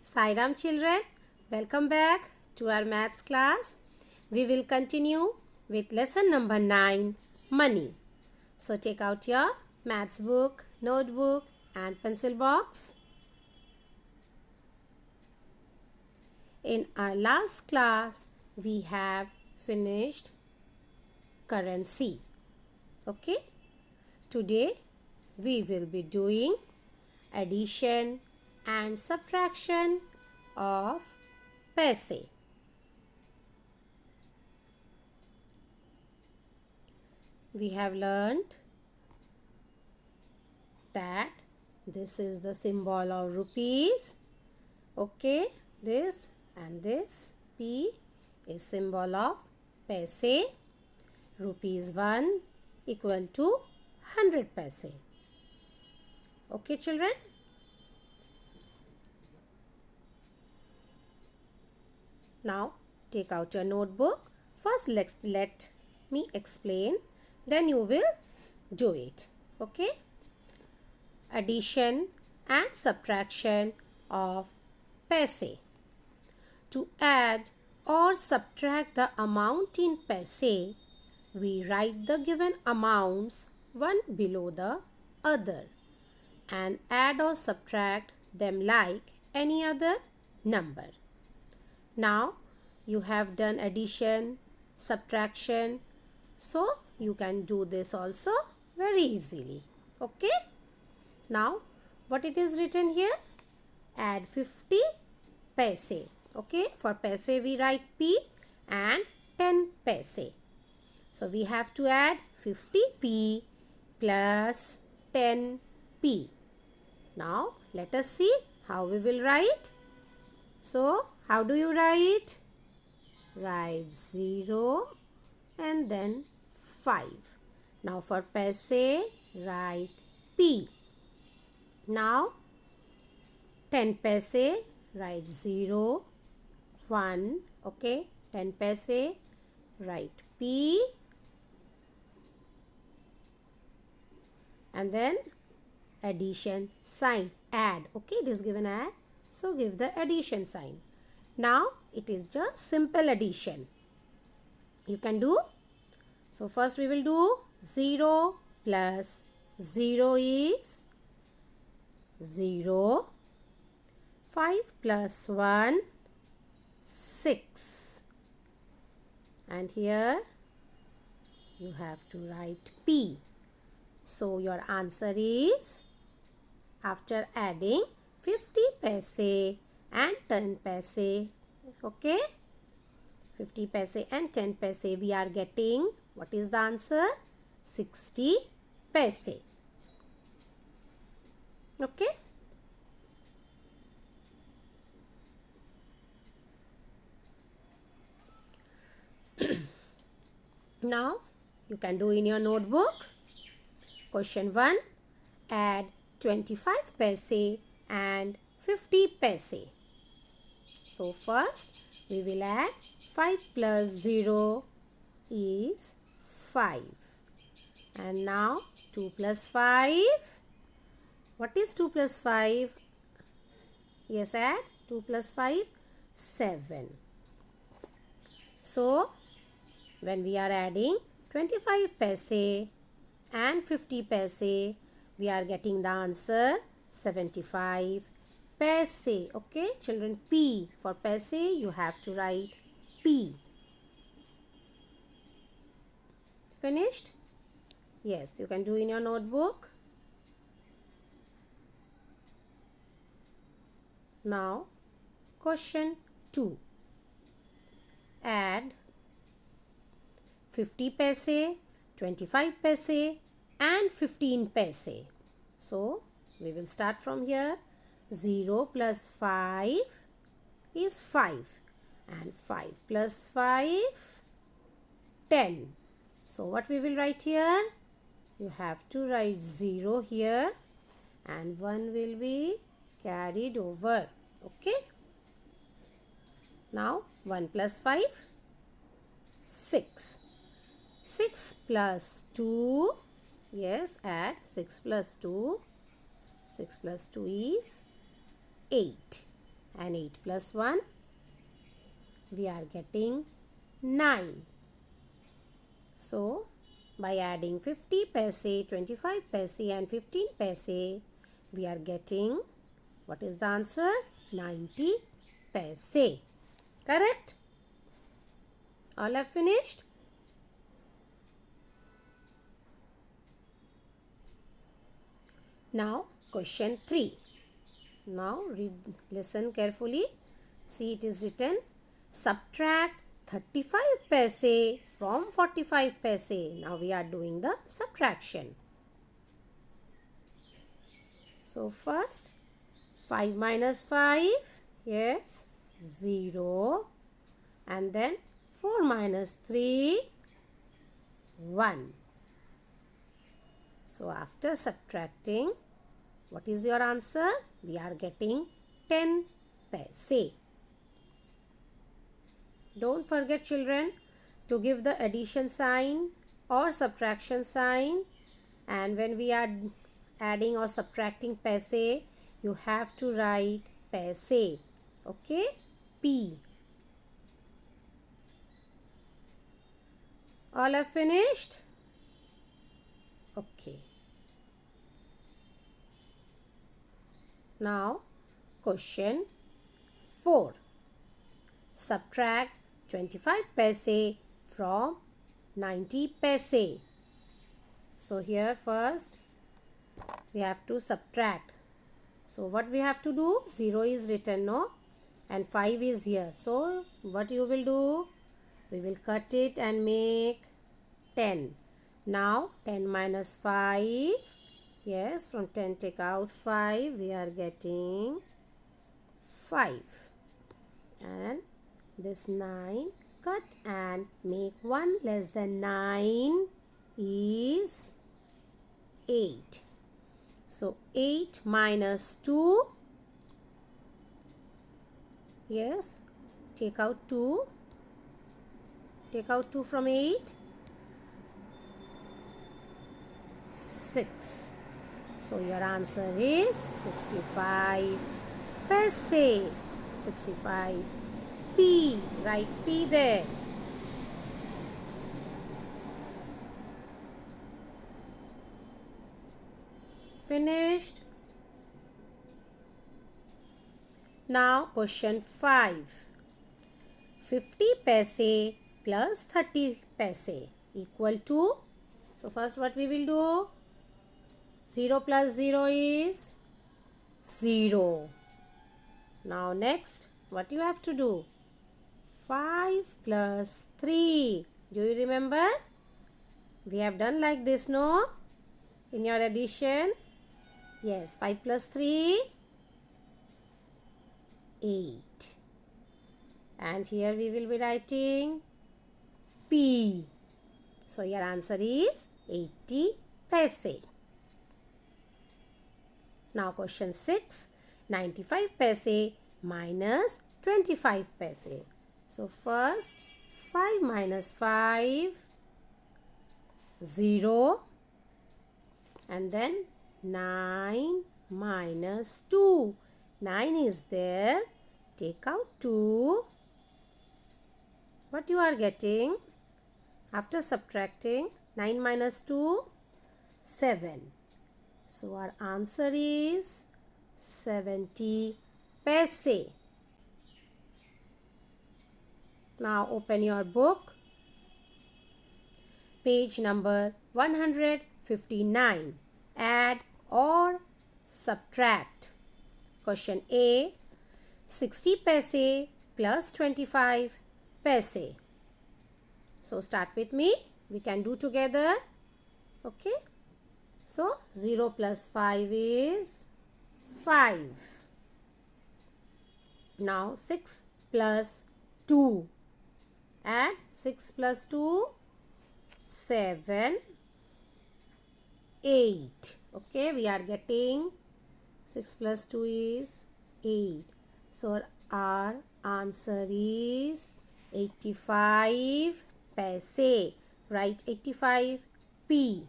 Sairam children, welcome back to our maths class. We will continue with lesson number 9, money. So take out your maths book, notebook and pencil box. In our last class, we have finished currency. Okay? Today, we will be doing addition and subtraction of paise. We have learned that this is the symbol of rupees. Okay, this and this P is symbol of paise. Rupees 1 equal to 100 paise. Okay, children? Now, take out your notebook. First, let me explain. Then you will do it. Okay? Addition and subtraction of paise. To add or subtract the amount in paise, we write the given amounts one below the other and add or subtract them like any other number. Now you have done addition, subtraction, so you can do this also very easily. Okay? Now what it is written here? Add 50 paise. Okay? For paise we write P and 10 paise. So we have to add 50p plus 10p. Now let us see how we will write. So how do you write? Write 0 and then 5. Now for paise, write P. Now 10 paise, write 0, 1. Okay, 10 paise, write P. And then addition sign, add. Okay, it is given add. So give the addition sign. Now it is just simple addition. You can do. So first we will do 0 plus 0 is 0. 5 plus 1, 6. And here you have to write P. So your answer is, after adding 50 paise and 10 paise, okay, 50 paise and 10 paise, we are getting, what is the answer? 60 paise. Okay. Now you can do in your notebook. Question 1. Add 25 paise and 50 paise. So first we will add 5 plus 0 is 5. And now 2 plus 5. What is 2 plus 5? Yes, add 2 plus 5, 7. So when we are adding 25 paise and 50 paise, we are getting the answer 75 paise. Okay, children, P. For paise, you have to write P. Finished? Yes, you can do in your notebook. Now, question 2. Add 50 paise, 25 paise and 15 paise. So, we will start from here. 0 plus 5 is 5 and 5 plus 5, 10. So, what we will write here? You have to write 0 here and 1 will be carried over. Okay. Now, 1 plus 5, 6. 6 plus 2, yes, add 6 plus 2. 6 plus 2 is 8. and 8 plus 1, we are getting 9. So, by adding 50 paise, 25 paise and 15 paise, we are getting, what is the answer? 90 paise. Correct? All have finished? Now, question 3. Now, listen carefully. See, it is written, subtract 35 paise from 45 paise. Now, we are doing the subtraction. So, first, 5 minus 5, yes, 0. And then 4 minus 3, 1. So, after subtracting, what is your answer? We are getting 10 paise. Don't forget, children, to give the addition sign or subtraction sign. And when we are adding or subtracting paise, you have to write paise. Okay? P. All have finished? Okay. Now, question 4. Subtract 25 paise from 90 paise. So, here first we have to subtract. So, what we have to do? 0 is written, no? And 5 is here. So, what you will do? We will cut it and make 10. Now, 10 minus 5. Yes, from 10 take out 5. We are getting 5. And this 9, cut and make 1 less than 9 is 8. So, 8 minus 2. Yes, take out 2. Take out 2 from 8. 6. So, your answer is 65 paise. 65 P. Write P there. Finished? Now, question 5. 50 paise plus 30 paise equal to, so first what we will do? 0 plus 0 is 0. Now next, what you have to do? 5 plus 3. Do you remember? We have done like this, no? In your addition. Yes, 5 plus 3, 8. And here we will be writing P. So your answer is 80 paise. Now question 6. 95 paise minus 25 paise. So first 5 minus 5, 0. And then 9 minus 2. 9 is there. Take out 2. What you are getting? After subtracting 9 minus 2, 7. So our answer is 70 paise. Now open your book. Page number 159. Add or subtract. Question A. 60 paise plus 25 paise. So start with me. We can do together. Okay. So 0 plus 5 is 5. Now 6 plus 2. Add 6 plus 2, 7, 8. Okay, we are getting 6 plus 2 is 8. So our answer is 85 paise. Write 85 P.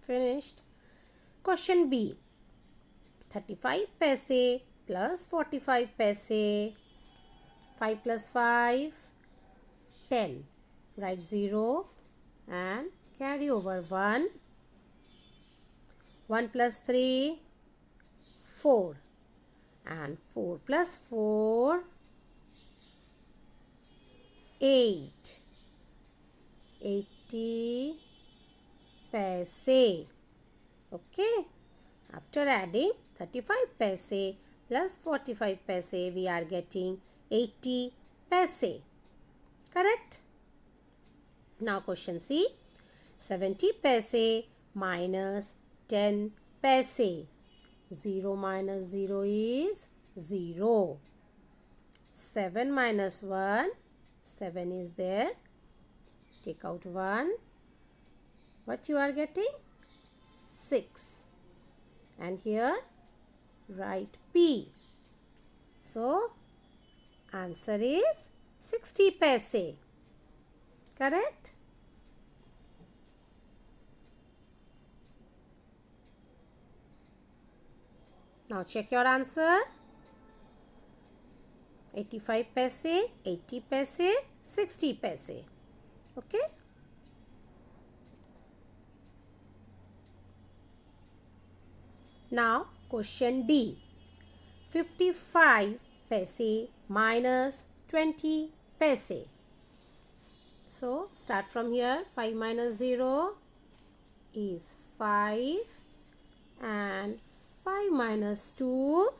Finished. Question B. 35 paise plus 45 paise. 5 plus 5, 10. Write 0 and carry over 1. 1 plus 3, 4. And 4 plus 4, 8. 80 paise. Okay. After adding 35 paise plus 45 paise, we are getting 80 paise. Correct? Now question C. 70 paise minus 10 paise. 0 minus 0 is 0. 7 minus 1. 7 is there. Take out 1. What you are getting? 6. And here write P. So answer is 60 paise. Correct? Now check your answer. 85 paise, 80 paise, 60 paise. Okay? Now question D. 55 paise minus 20 paise. So start from here. 5 minus 0 is 5 and 5 minus 2.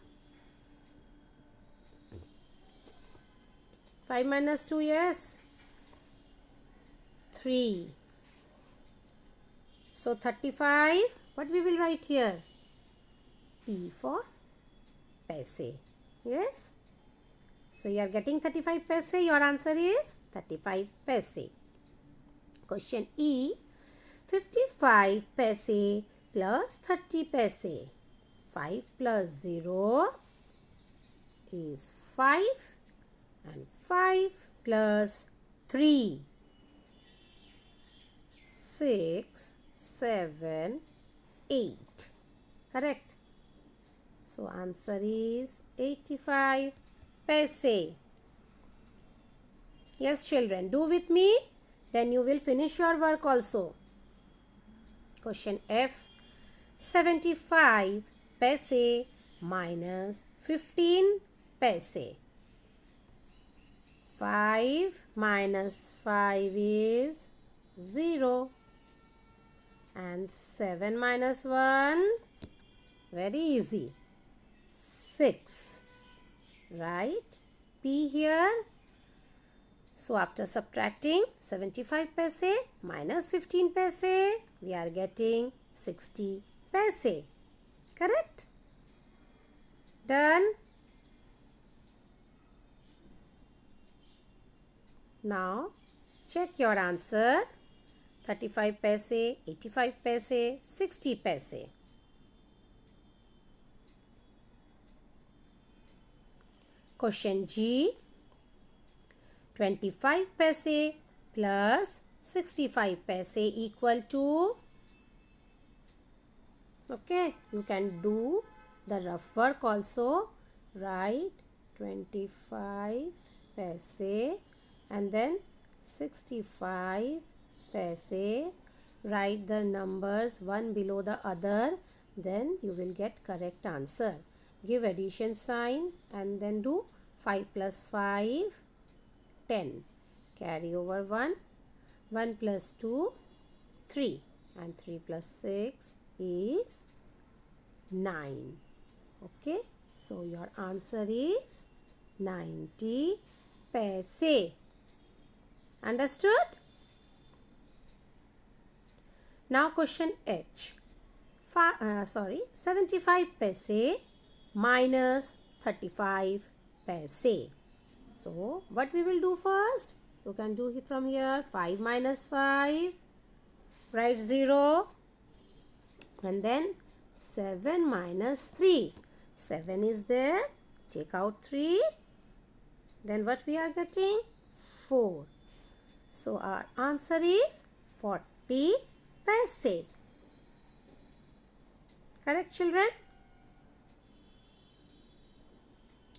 5 minus 2, yes. 3. So 35. What we will write here? P for paise. Yes. So you are getting 35 paise. Your answer is 35 paise. Question E. 55 paise plus 30 paise. 5 plus 0 is 5 and 5 plus 3. 6, 7, 8. Correct? So answer is 85 paise. Yes children, do with me. Then you will finish your work also. Question F. 75 paise minus 15 paise. 5 minus 5 is 0. And 7 minus 1, very easy, 6. Right? P here. So after subtracting 75 paise minus 15 paise, we are getting 60 paise. Correct? Done. Now check your answer. 35 paise, 85 paise, 60 paise. Question G. 25 paise plus 65 paise equal to. Okay, you can do the rough work also. Write 25 paise and then 65 paise. Write the numbers one below the other, then you will get correct answer. Give addition sign and then do 5 plus 5, 10. Carry over 1. 1 plus 2, 3. And 3 plus 6 is 9. Okay. So your answer is 90 paise. Understood? Now question H. 75 paise minus 35 paise. So what we will do first? You can do it from here. 5 minus 5. Write 0. And then 7 minus 3. 7 is there. Take out 3. Then what we are getting? 4. So our answer is 40 paise. Correct, children?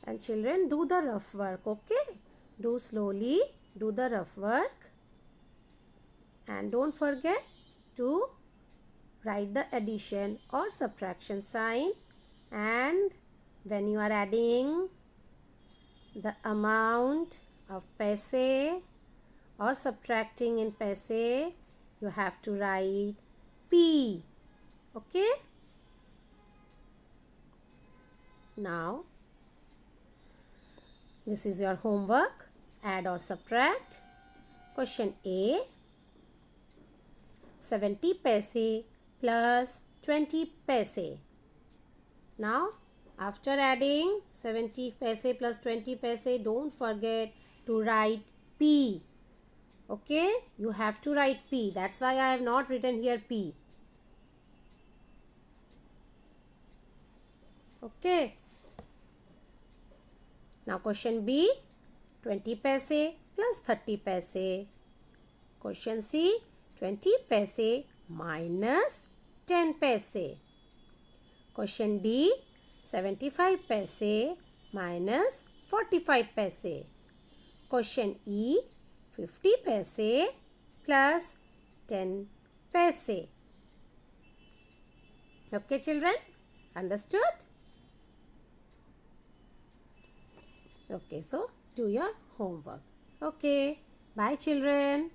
And children, do the rough work, okay? Do slowly, do the rough work. And don't forget to write the addition or subtraction sign. And when you are adding the amount of paise or subtracting in paise, you have to write P. Okay? Now, this is your homework. Add or subtract. Question A. 70 paise plus 20 paise. Now, after adding 70 paise plus 20 paise, don't forget to write P. Okay? You have to write P. That's why I have not written here P. Okay? Now, question B. 20 paise plus 30 paise. Question C. 20 paise minus 10 paise. Question D. 75 paise minus 45 paise. Question E. 50 paise plus 10 paise. Okay, children? Understood? Okay, so do your homework. Okay, bye children.